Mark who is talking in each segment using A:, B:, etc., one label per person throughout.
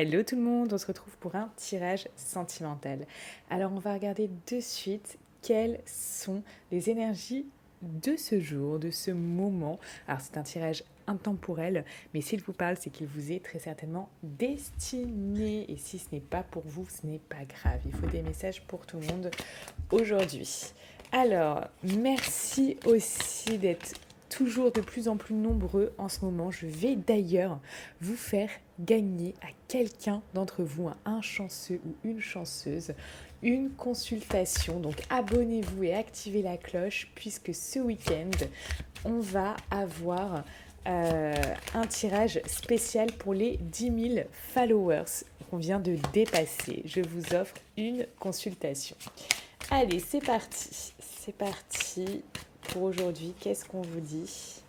A: Hello tout le monde, on se retrouve pour un tirage sentimental. Alors on va regarder de suite quelles sont les énergies de ce jour, de ce moment. Alors c'est un tirage intemporel, mais s'il vous parle, c'est qu'il vous est très certainement destiné. Et si ce n'est pas pour vous, ce n'est pas grave. Il faut des messages pour tout le monde aujourd'hui. Alors, merci aussi d'être toujours de plus en plus nombreux en ce moment. Je vais d'ailleurs vous faire gagner à quelqu'un d'entre vous, à un chanceux ou une chanceuse, une consultation. Donc abonnez-vous et activez la cloche puisque ce week-end, on va avoir un tirage spécial pour les 10 000 followers qu'on vient de dépasser. Je vous offre une consultation. Allez, c'est parti. C'est parti pour aujourd'hui. Qu'est-ce qu'on vous dit ?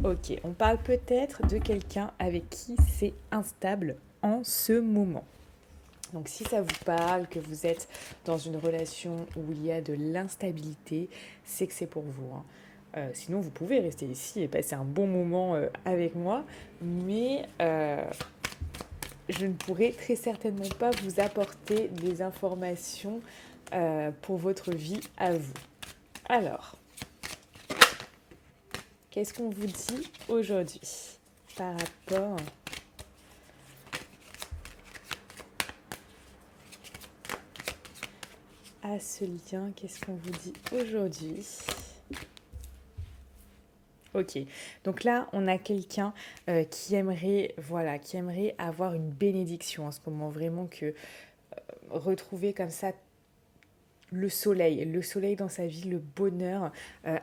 A: Ok, on parle peut-être de quelqu'un avec qui c'est instable en ce moment. Donc si ça vous parle, que vous êtes dans une relation où il y a de l'instabilité, c'est que c'est pour vous. Sinon, vous pouvez rester ici et passer un bon moment avec moi, mais je ne pourrai très certainement pas vous apporter des informations pour votre vie à vous. Alors, qu'est-ce qu'on vous dit aujourd'hui par rapport à ce lien? Qu'est-ce qu'on vous dit aujourd'hui? Ok, donc là, on a quelqu'un qui aimerait avoir une bénédiction en ce moment, vraiment retrouver comme ça le soleil dans sa vie, le bonheur.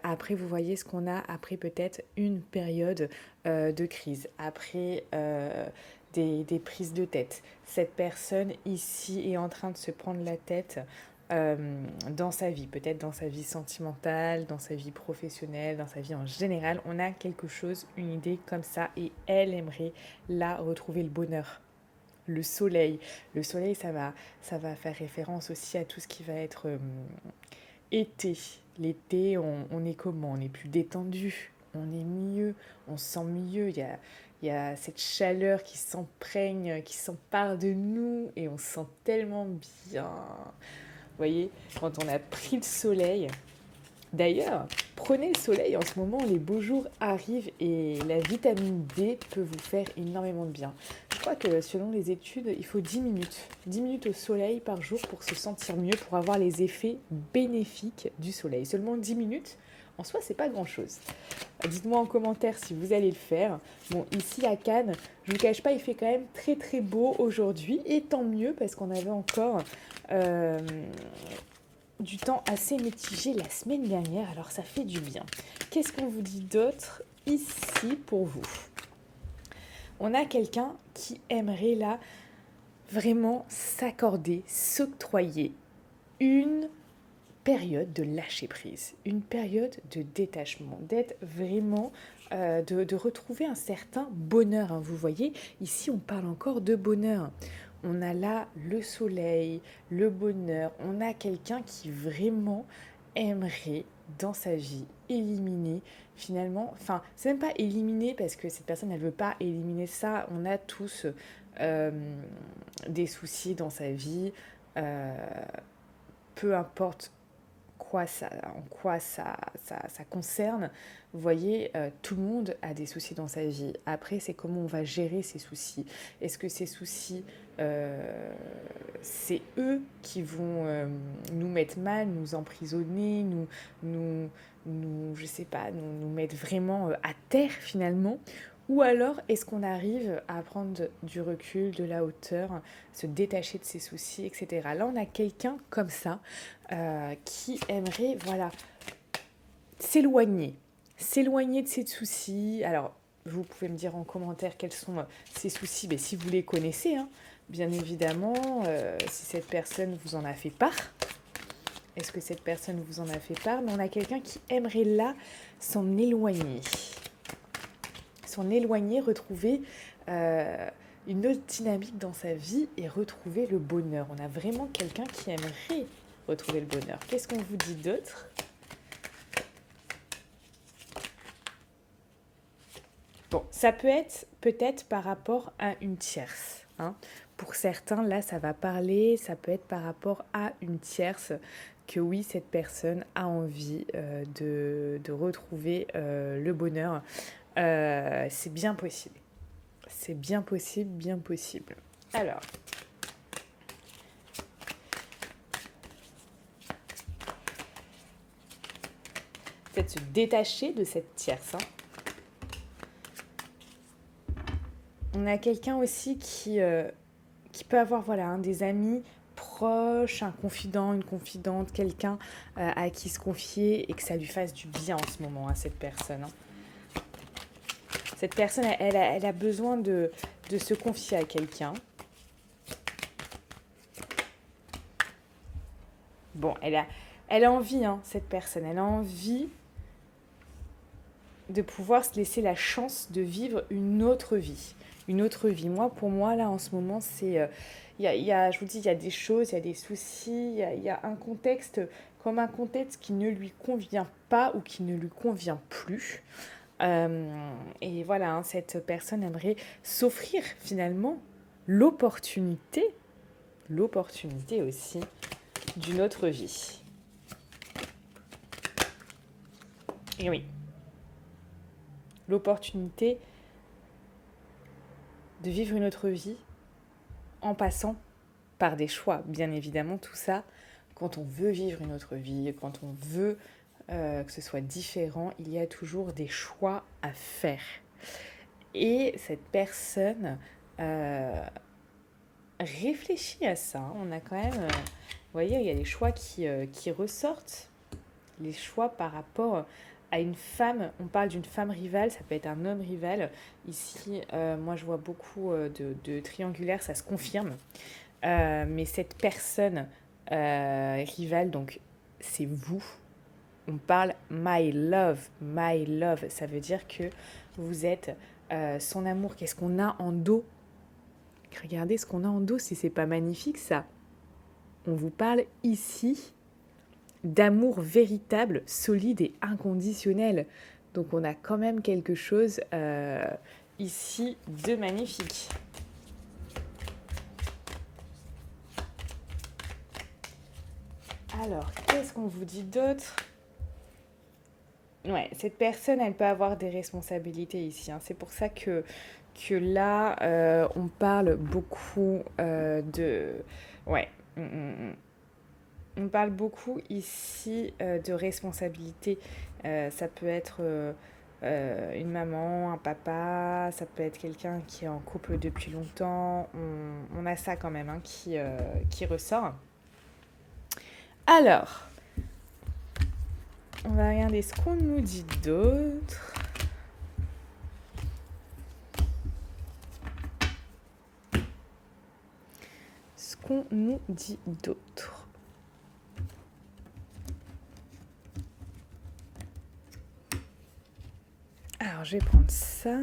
A: Après, vous voyez ce qu'on a après peut-être une période de crise, après des prises de tête. Cette personne ici est en train de se prendre la tête dans sa vie, peut-être dans sa vie sentimentale, dans sa vie professionnelle, dans sa vie en général. On a quelque chose, une idée comme ça, et elle aimerait là retrouver le bonheur. Le soleil. Le soleil, ça va faire référence aussi à tout ce qui va être été. L'été, on est comment? On est plus détendu, on est mieux, on se sent mieux. Il y a cette chaleur qui s'emprègne, qui s'empare de nous et on se sent tellement bien. Vous voyez, quand on a pris le soleil. D'ailleurs, prenez le soleil en ce moment, les beaux jours arrivent et la vitamine D peut vous faire énormément de bien. Je crois que selon les études, il faut 10 minutes. 10 minutes au soleil par jour pour se sentir mieux, pour avoir les effets bénéfiques du soleil. Seulement 10 minutes, en soi, c'est pas grand-chose. Dites-moi en commentaire si vous allez le faire. Bon, ici à Cannes, je ne vous cache pas, il fait quand même très très beau aujourd'hui. Et tant mieux parce qu'on avait encore du temps assez mitigé la semaine dernière, alors ça fait du bien. Qu'est-ce qu'on vous dit d'autre ici pour vous? On a quelqu'un qui aimerait là vraiment s'accorder, s'octroyer une période de lâcher prise, une période de détachement, d'être vraiment, de retrouver un certain bonheur. Vous voyez, ici on parle encore de bonheur. On a là le soleil, le bonheur. On a quelqu'un qui vraiment aimerait dans sa vie éliminer finalement, enfin c'est même pas éliminer parce que cette personne elle veut pas éliminer ça. On a tous euh, des soucis dans sa vie, euh, peu importe en quoi ça concerne. Vous voyez, tout le monde a des soucis dans sa vie. Après, c'est comment on va gérer ces soucis. Est-ce que ces soucis, c'est eux qui vont nous mettre mal, nous emprisonner, je sais pas, nous mettre vraiment à terre finalement? Ou alors, est-ce qu'on arrive à prendre du recul, de la hauteur, se détacher de ses soucis, etc. Là, on a quelqu'un comme ça qui aimerait, voilà, s'éloigner. S'éloigner de ses soucis. Alors, vous pouvez me dire en commentaire quels sont ces soucis, mais si vous les connaissez, hein, bien évidemment, si cette personne vous en a fait part. Est-ce que cette personne vous en a fait part? Mais on a quelqu'un qui aimerait là s'en éloigner. S'en éloigner, retrouver une autre dynamique dans sa vie et retrouver le bonheur. On a vraiment quelqu'un qui aimerait retrouver le bonheur. Qu'est-ce qu'on vous dit d'autre? Bon, ça peut être peut-être par rapport à une tierce. hein. Pour certains, là, ça va parler, ça peut être par rapport à une tierce, que oui, cette personne a envie de retrouver le bonheur. C'est bien possible. C'est bien possible, bien possible. Alors, peut-être se détacher de cette tierce. Hein. On a quelqu'un aussi qui peut avoir des amis proches, un confident, une confidente, quelqu'un à qui se confier et que ça lui fasse du bien en ce moment à cette personne. Hein. Cette personne, elle a besoin de se confier à quelqu'un. Bon, elle a envie, hein, cette personne, elle a envie de pouvoir se laisser la chance de vivre une autre vie. Une autre vie. Pour moi, là, en ce moment, c'est... je vous dis, il y a des choses, il y a des soucis, il y a un contexte, comme un contexte qui ne lui convient pas ou qui ne lui convient plus. Et voilà, hein, cette personne aimerait s'offrir, finalement, l'opportunité aussi d'une autre vie. Et oui. L'opportunité de vivre une autre vie en passant par des choix. Bien évidemment, tout ça, quand on veut vivre une autre vie, quand on veut que ce soit différent, il y a toujours des choix à faire. Et cette personne réfléchit à ça. On a quand même... vous voyez, il y a des choix qui ressortent. Les choix par rapport à une femme, on parle d'une femme rivale, ça peut être un homme rival. Ici, moi je vois beaucoup de triangulaires, ça se confirme. Mais cette personne rivale, donc c'est vous. On parle my love, ça veut dire que vous êtes son amour. Qu'est-ce qu'on a en dos? Regardez ce qu'on a en dos, si c'est pas magnifique ça. On vous parle ici d'amour véritable, solide et inconditionnel. Donc on a quand même quelque chose ici de magnifique. Alors, qu'est-ce qu'on vous dit d'autre? Ouais, cette personne, elle peut avoir des responsabilités ici. Hein. C'est pour ça que là, on parle beaucoup de... Ouais. On parle beaucoup ici de responsabilité. Ça peut être une maman, un papa, ça peut être quelqu'un qui est en couple depuis longtemps. On a ça quand même hein, qui ressort. Alors, on va regarder ce qu'on nous dit d'autre. Ce qu'on nous dit d'autre. Alors, je vais prendre ça.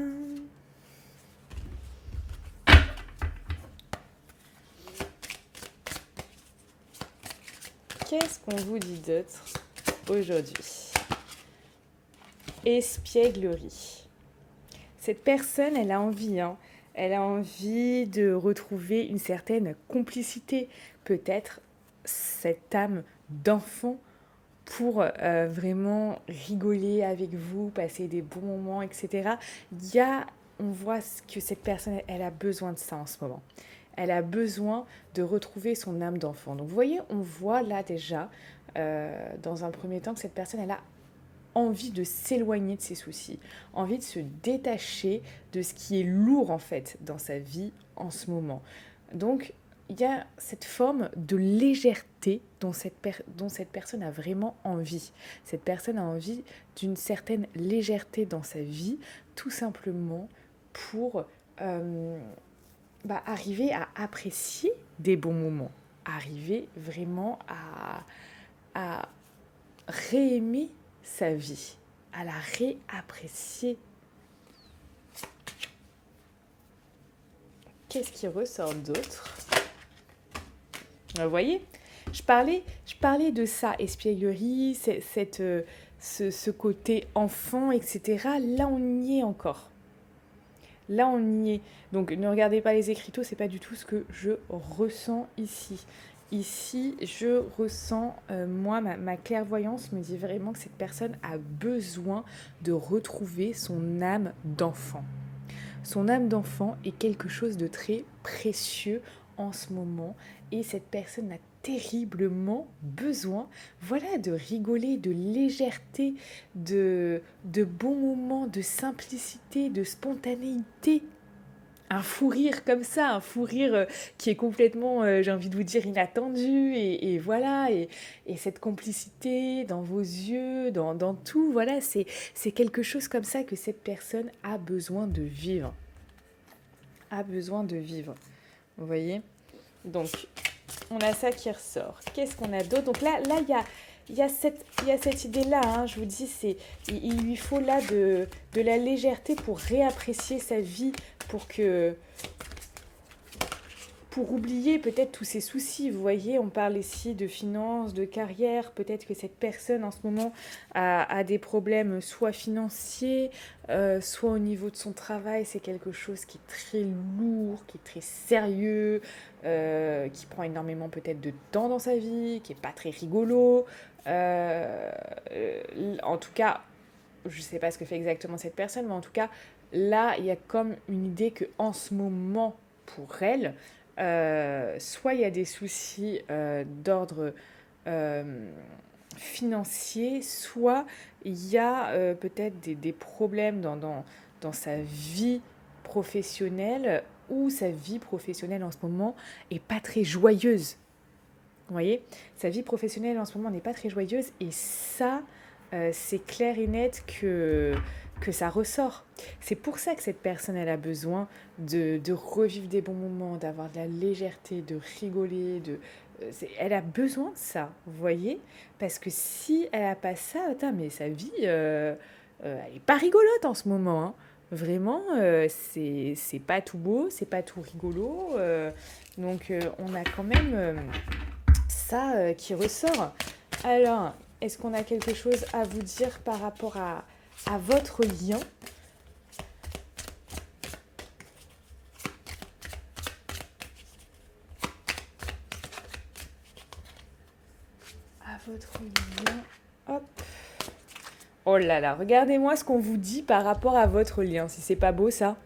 A: Qu'est-ce qu'on vous dit d'autre aujourd'hui? Espièglerie. Cette personne, elle a envie, hein. Elle a envie de retrouver une certaine complicité, peut-être cette âme d'enfant pour vraiment rigoler avec vous, passer des bons moments, etc. On voit que cette personne, elle a besoin de ça en ce moment. Elle a besoin de retrouver son âme d'enfant. Donc vous voyez, on voit là déjà, dans un premier temps, que cette personne, elle a envie de s'éloigner de ses soucis, envie de se détacher de ce qui est lourd en fait dans sa vie en ce moment. Donc il y a cette forme de légèreté dont cette personne a vraiment envie. Cette personne a envie d'une certaine légèreté dans sa vie, tout simplement pour arriver à apprécier des bons moments, arriver vraiment à réaimer sa vie, à la réapprécier. Qu'est-ce qui ressort d'autre? Vous voyez, je parlais de ça, espièglerie, ce côté enfant, etc. Là, on y est encore. Là, on y est. Donc, ne regardez pas les écriteaux, c'est pas du tout ce que je ressens ici. Ici, je ressens, moi, ma clairvoyance me dit vraiment que cette personne a besoin de retrouver son âme d'enfant. Son âme d'enfant est quelque chose de très précieux en ce moment et cette personne a terriblement besoin, voilà, de rigoler, de légèreté, de bons moments, de simplicité, de spontanéité. Un fou rire comme ça, un fou rire qui est complètement, j'ai envie de vous dire, inattendu, et voilà, et cette complicité dans vos yeux, dans tout, voilà, c'est quelque chose comme ça que cette personne a besoin de vivre. A besoin de vivre, vous voyez. Donc, on a ça qui ressort. Qu'est-ce qu'on a d'autre? Donc là, il y a cette idée-là, hein, je vous dis, il lui faut là de la légèreté pour réapprécier sa vie, pour oublier peut-être tous ses soucis. Vous voyez, on parle ici de finances, de carrière. Peut-être que cette personne en ce moment a des problèmes soit financiers, soit au niveau de son travail. C'est quelque chose qui est très lourd, qui est très sérieux, qui prend énormément peut-être de temps dans sa vie, qui n'est pas très rigolo. En tout cas, je ne sais pas ce que fait exactement cette personne, mais en tout cas, là, il y a comme une idée qu'en ce moment, pour elle, soit il y a des soucis d'ordre euh, financier, soit il y a peut-être des problèmes dans sa vie professionnelle, ou sa vie professionnelle en ce moment est pas très joyeuse. Vous voyez, sa vie professionnelle en ce moment n'est pas très joyeuse, et ça, c'est clair et net que ça ressort. C'est pour ça que cette personne, elle a besoin de revivre des bons moments, d'avoir de la légèreté, de rigoler, elle a besoin de ça, vous voyez. Parce que si elle n'a pas ça, attends, mais sa vie, elle n'est pas rigolote en ce moment, hein. Vraiment, c'est pas tout beau, c'est pas tout rigolo. Donc, on a quand même ça qui ressort. Alors, est-ce qu'on a quelque chose à vous dire par rapport à votre lien? À votre lien. Hop. Oh là là, regardez-moi ce qu'on vous dit par rapport à votre lien, si c'est pas beau ça.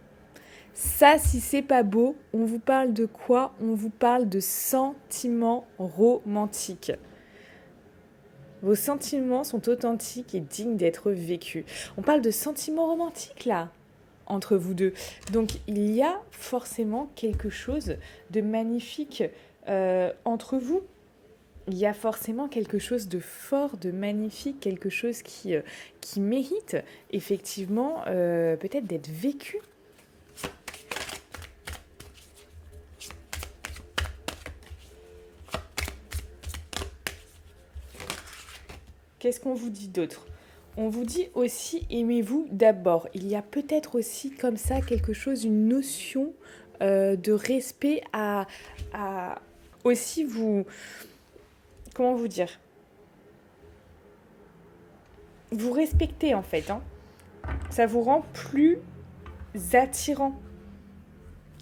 A: Ça, si c'est pas beau, on vous parle de quoi? On vous parle de sentiments romantiques. Vos sentiments sont authentiques et dignes d'être vécus. On parle de sentiments romantiques là, entre vous deux. Donc il y a forcément quelque chose de magnifique entre vous. Il y a forcément quelque chose de fort, de magnifique, quelque chose qui mérite effectivement peut-être d'être vécu. Qu'est-ce qu'on vous dit d'autre? On vous dit aussi aimez-vous d'abord. Il y a peut-être aussi comme ça quelque chose, une notion de respect à aussi vous... Comment vous dire? Vous respectez en fait, hein. Ça vous rend plus attirant.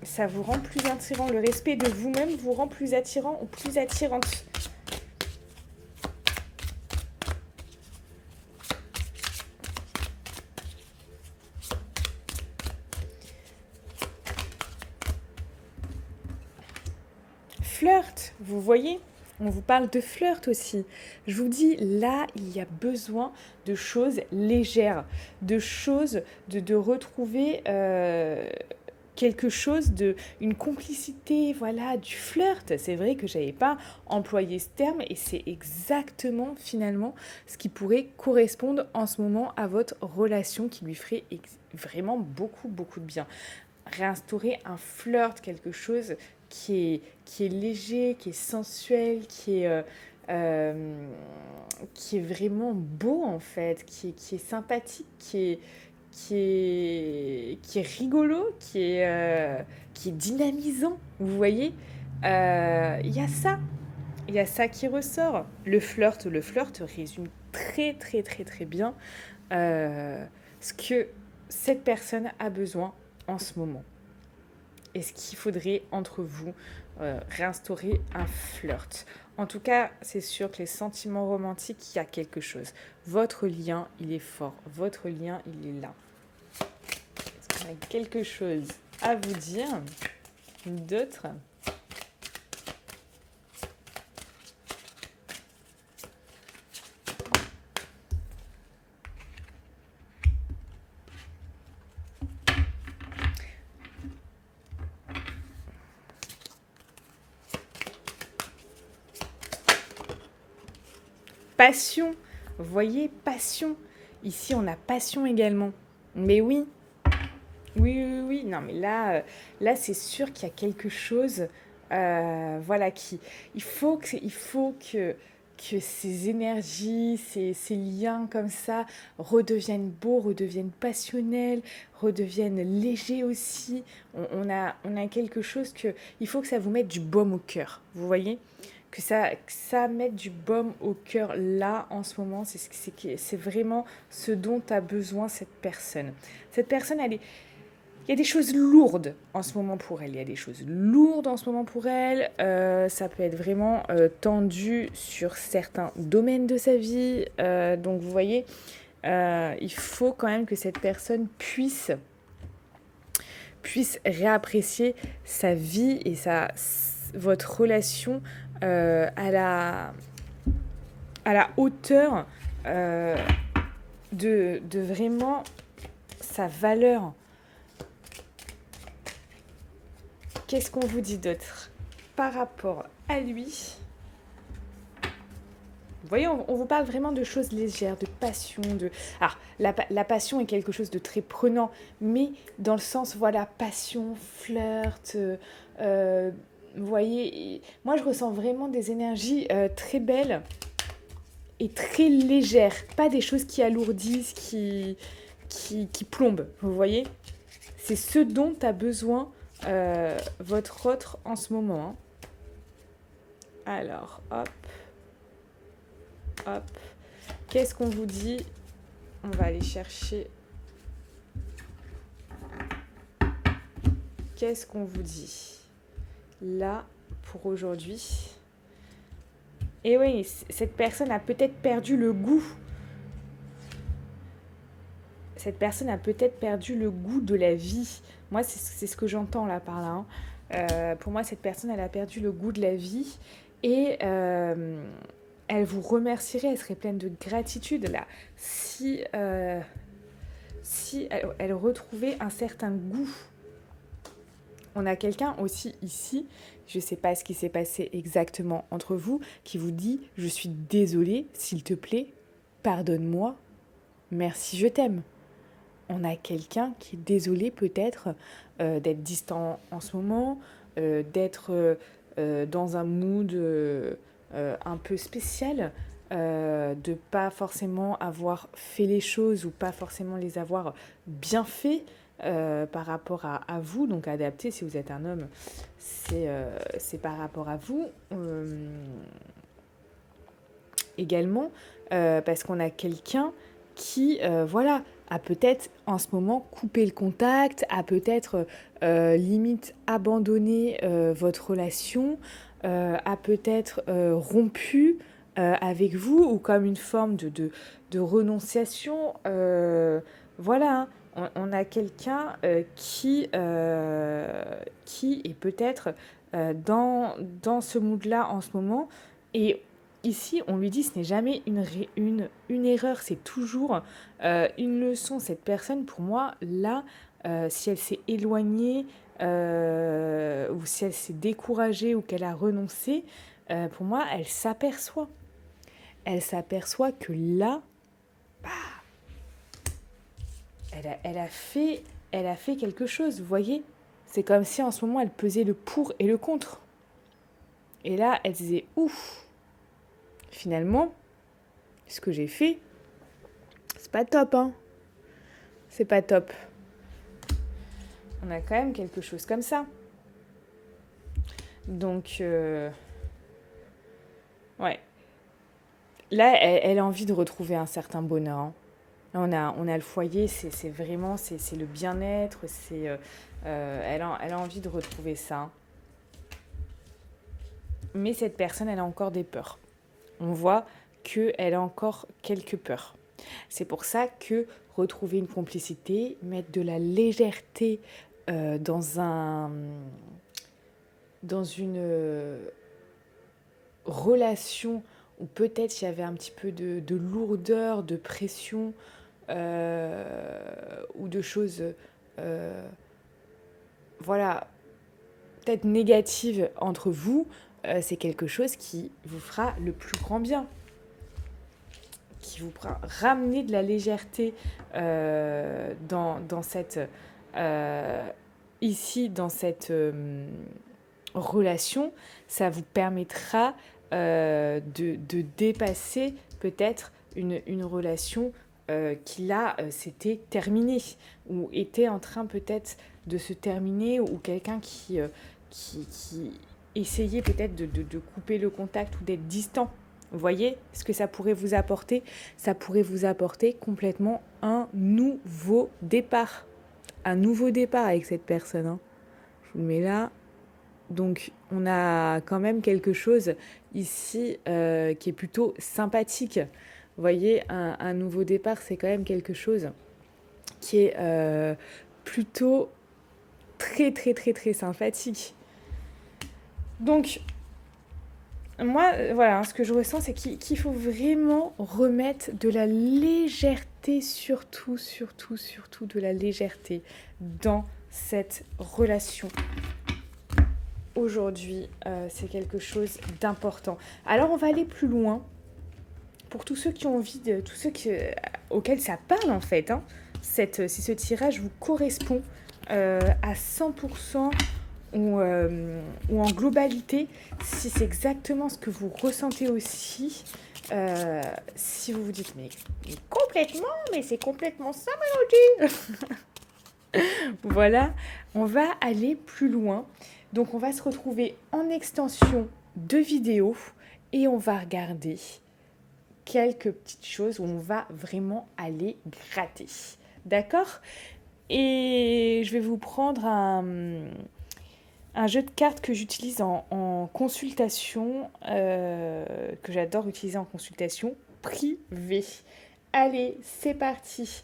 A: Ça vous rend plus attirant. Le respect de vous-même vous rend plus attirant ou plus attirante. Flirt, vous voyez? On vous parle de flirt aussi. Je vous dis, là, il y a besoin de choses légères, de choses, de retrouver quelque chose, une complicité, voilà, du flirt. C'est vrai que je n'avais pas employé ce terme et c'est exactement, finalement, ce qui pourrait correspondre en ce moment à votre relation qui lui ferait vraiment beaucoup, beaucoup de bien. Réinstaurer un flirt, quelque chose qui est léger, qui est sensuel, qui est vraiment beau en fait, qui est sympathique, qui est rigolo, qui est dynamisant, vous voyez. Il y a ça qui ressort. Le flirt résume très très très très bien ce que cette personne a besoin en ce moment? Est-ce qu'il faudrait, entre vous, réinstaurer un flirt? En tout cas, c'est sûr que les sentiments romantiques, il y a quelque chose. Votre lien, il est fort. Votre lien, il est là. Est-ce qu'on a quelque chose à vous dire d'autre? Passion, vous voyez, passion. Ici, on a passion également. Mais oui, oui. Non, mais là c'est sûr qu'il y a quelque chose, voilà, qui... Il faut que ces énergies, ces liens comme ça redeviennent beaux, redeviennent passionnels, redeviennent légers aussi. On a quelque chose que... Il faut que ça vous mette du baume au cœur, vous voyez? Que ça mette du baume au cœur là, en ce moment. C'est vraiment ce dont a besoin cette personne. Cette personne, il y a des choses lourdes en ce moment pour elle. Il y a des choses lourdes en ce moment pour elle. Ça peut être vraiment tendu sur certains domaines de sa vie. Donc vous voyez, il faut quand même que cette personne puisse réapprécier sa vie et votre relation à la hauteur de vraiment sa valeur. Qu'est-ce qu'on vous dit d'autre par rapport à lui? Vous voyez, on vous parle vraiment de choses légères, de passion, Alors, la passion est quelque chose de très prenant, mais dans le sens, voilà, passion, flirt, vous voyez, moi je ressens vraiment des énergies très belles et très légères, pas des choses qui alourdissent, qui plombent, vous voyez. C'est ce dont a besoin votre autre en ce moment. Hein. Alors, hop. Qu'est-ce qu'on vous dit? On va aller chercher. Qu'est-ce qu'on vous dit là pour aujourd'hui? Et oui, cette personne a peut-être perdu le goût. Cette personne a peut-être perdu le goût de la vie. Moi, c'est ce que j'entends là par là. Hein. Pour moi, cette personne, elle a perdu le goût de la vie. Et elle vous remercierait, elle serait pleine de gratitude là, si elle retrouvait un certain goût. On a quelqu'un aussi ici, je ne sais pas ce qui s'est passé exactement entre vous, qui vous dit « Je suis désolée, s'il te plaît, pardonne-moi, merci, je t'aime ». On a quelqu'un qui est désolé peut-être d'être distant en ce moment, d'être dans un mood un peu spécial, de pas forcément avoir fait les choses ou pas forcément les avoir bien fait par rapport à vous. Donc adapté, si vous êtes un homme, c'est par rapport à vous. Également, parce qu'on a quelqu'un qui, voilà, a peut-être en ce moment coupé le contact, a peut-être limite abandonné votre relation, a peut-être rompu avec vous ou comme une forme de renonciation. Voilà, on a quelqu'un qui est peut-être dans ce mood-là en ce moment. Et ici, on lui dit ce n'est jamais une erreur, c'est toujours une leçon. Cette personne, pour moi, là, si elle s'est éloignée ou si elle s'est découragée ou qu'elle a renoncé, pour moi, elle s'aperçoit. Elle s'aperçoit que là, bah, elle a fait quelque chose, vous voyez. C'est comme si en ce moment, elle pesait le pour et le contre. Et là, elle disait, ouf, finalement, ce que j'ai fait, c'est pas top, hein. C'est pas top. On a quand même quelque chose comme ça. Donc, ouais. Là, elle a envie de retrouver un certain bonheur. Hein. Là, on a le foyer, c'est vraiment, c'est le bien-être, elle a envie de retrouver ça. Mais cette personne, elle a encore des peurs. On voit qu'elle a encore quelques peurs. C'est pour ça que retrouver une complicité, mettre de la légèreté dans une relation où peut-être il y avait un petit peu de lourdeur, de pression ou de choses, euh, voilà, peut-être négatives entre vous, c'est quelque chose qui vous fera le plus grand bien, qui vous fera ramener de la légèreté dans cette ici dans cette relation. Ça vous permettra de dépasser peut-être une relation qui là s'était terminée ou était en train peut-être de se terminer, ou quelqu'un qui essayait peut-être de couper le contact ou d'être distant. Vous voyez ce que ça pourrait vous apporter? Ça pourrait vous apporter complètement un nouveau départ. Un nouveau départ avec cette personne, hein. Je vous le mets là. Donc, on a quand même quelque chose ici qui est plutôt sympathique. Vous voyez, un nouveau départ, c'est quand même quelque chose qui est plutôt très, très, très, très sympathique. Donc, moi, voilà, ce que je ressens, c'est qu'il faut vraiment remettre de la légèreté, surtout de la légèreté dans cette relation. Aujourd'hui, c'est quelque chose d'important. Alors, on va aller plus loin. Pour tous ceux qui ont envie, auxquels ça parle en fait, hein, si ce tirage vous correspond à 100% ou en globalité, si c'est exactement ce que vous ressentez aussi, si vous vous dites mais complètement, mais c'est complètement ça Mélodie. Voilà, on va aller plus loin. Donc on va se retrouver en extension de vidéo et on va regarder quelques petites choses où on va vraiment aller gratter. D'accord? Et je vais vous prendre un jeu de cartes que j'utilise en consultation, que j'adore utiliser en consultation privée. Allez, c'est parti.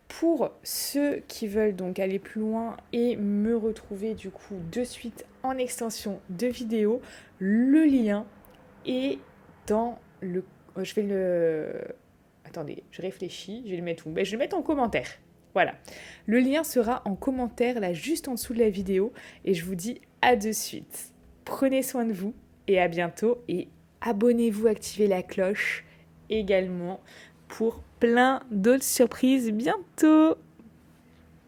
A: Pour ceux qui veulent donc aller plus loin et me retrouver du coup de suite en extension de vidéo, le lien est dans le... Je vais le... Attendez, je réfléchis, je vais le mettre où? Je vais le mettre en commentaire. Voilà. Le lien sera en commentaire là juste en dessous de la vidéo et je vous dis à de suite. Prenez soin de vous et à bientôt, et abonnez-vous, activez la cloche également pour plein d'autres surprises bientôt.